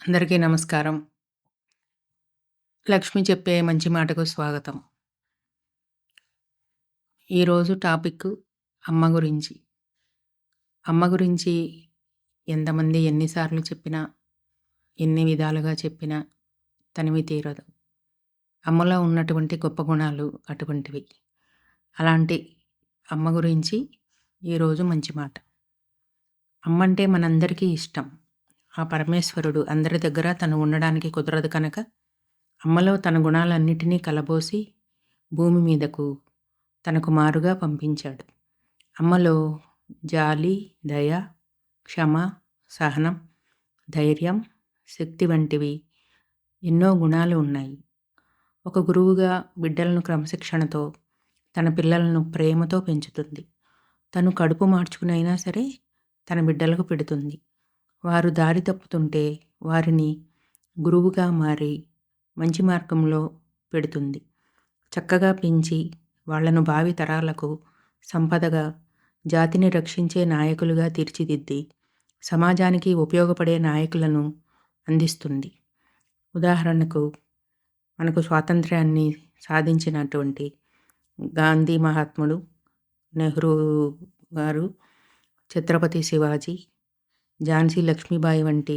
అందరికీ నమస్కారం. లక్ష్మి చెప్పే మంచి మాటకు స్వాగతం. ఈరోజు టాపిక్కు అమ్మ గురించి. అమ్మ గురించి ఎంతమంది ఎన్ని సార్లు చెప్పినా, ఎన్ని విధాలుగా చెప్పినా తనివి తీరదు. అమ్మలో ఉన్నటువంటి గొప్ప గుణాలు అటువంటివి. అలాంటి అమ్మ గురించి ఈరోజు మంచి మాట. అమ్మంటే మనందరికీ ఇష్టం. ఆ పరమేశ్వరుడు అందరి దగ్గర తను ఉండడానికి కుదరదు కనుక, అమ్మలో తన గుణాలన్నిటినీ కలబోసి భూమి మీదకు తనకు మారుగా పంపించాడు. అమ్మలో జాలి, దయ, క్షమ, సహనం, ధైర్యం, శక్తి వంటివి ఎన్నో గుణాలు ఉన్నాయి. ఒక గురువుగా బిడ్డలను క్రమశిక్షణతో, తన పిల్లలను ప్రేమతో పెంచుతుంది. తను కడుపు మార్చుకునైనా సరే తన బిడ్డలకు పెడుతుంది. వారు దారి తప్పుతుంటే వారిని గురువుగా మారి మంచి మార్గంలో పెడుతుంది. చక్కగా పెంచి వాళ్లను భావి తరాలకు సంపదగా, జాతిని రక్షించే నాయకులుగా తీర్చిదిద్ది సమాజానికి ఉపయోగపడే నాయకులను అందిస్తుంది. ఉదాహరణకు మనకు స్వాతంత్ర్యాన్ని సాధించినటువంటి గాంధీ మహాత్ముడు, నెహ్రూ గారు, ఛత్రపతి శివాజీ, ఝాన్సీ లక్ష్మీబాయి వంటి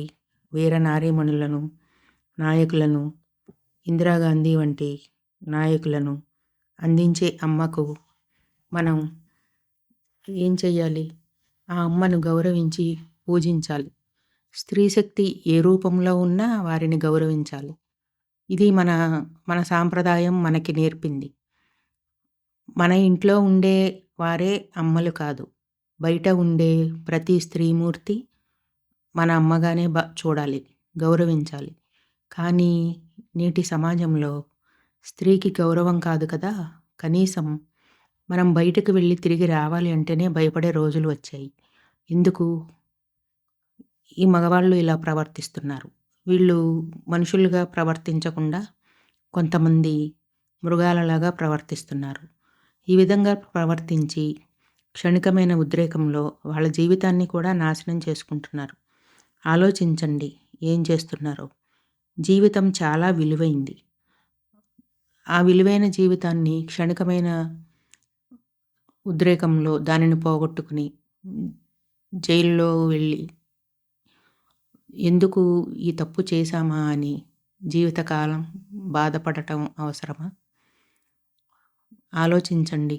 వీర నారీమణులను, నాయకులను, ఇందిరాగాంధీ వంటి నాయకులను అందించే అమ్మకు మనం ఏం చెయ్యాలి? ఆ అమ్మను గౌరవించి పూజించాలి. స్త్రీ శక్తి ఏ రూపంలో ఉన్నా వారిని గౌరవించాలి. ఇది మన సాంప్రదాయం మనకి నేర్పింది. మన ఇంట్లో ఉండే వారే అమ్మలు కాదు. బయట ఉండే ప్రతి స్త్రీమూర్తి మన అమ్మగానే చూడాలి, గౌరవించాలి. కానీ నేటి సమాజంలో స్త్రీకి గౌరవం కాదు కదా! కనీసం మనం బయటకు వెళ్ళి తిరిగి రావాలి అంటేనే భయపడే రోజులు వచ్చాయి. ఎందుకు? ఈ మగవాళ్ళు ఇలా ప్రవర్తిస్తున్నారు. వీళ్ళు మనుషులుగా ప్రవర్తించకుండా కొంతమంది మృగాలలాగా ప్రవర్తిస్తున్నారు. ఈ విధంగా ప్రవర్తించి క్షణికమైన ఉద్రేకంలో వాళ్ళ జీవితాన్ని కూడా నాశనం చేసుకుంటున్నారు. ఆలోచించండి ఏం చేస్తున్నారో. జీవితం చాలా విలువైంది. ఆ విలువైన జీవితాన్ని క్షణికమైన ఉద్రేకంలో దానిని పోగొట్టుకుని జైల్లో వెళ్ళి ఎందుకు ఈ తప్పు చేశామా అని జీవితకాలం బాధపడటం అవసరమా? ఆలోచించండి.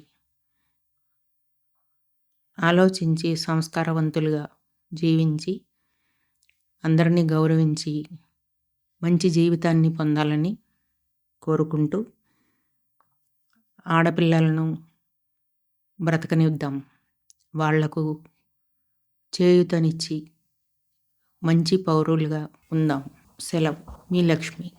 ఆలోచించి సంస్కారవంతులుగా జీవించి అందరినీ గౌరవించి మంచి జీవితాన్ని పొందాలని కోరుకుంటూ, ఆడపిల్లలను బ్రతకనిద్దాం. వాళ్లకు చేయూతనిచ్చి మంచి పౌరులుగా ఉందాం. సెలవు. మీ లక్ష్మి.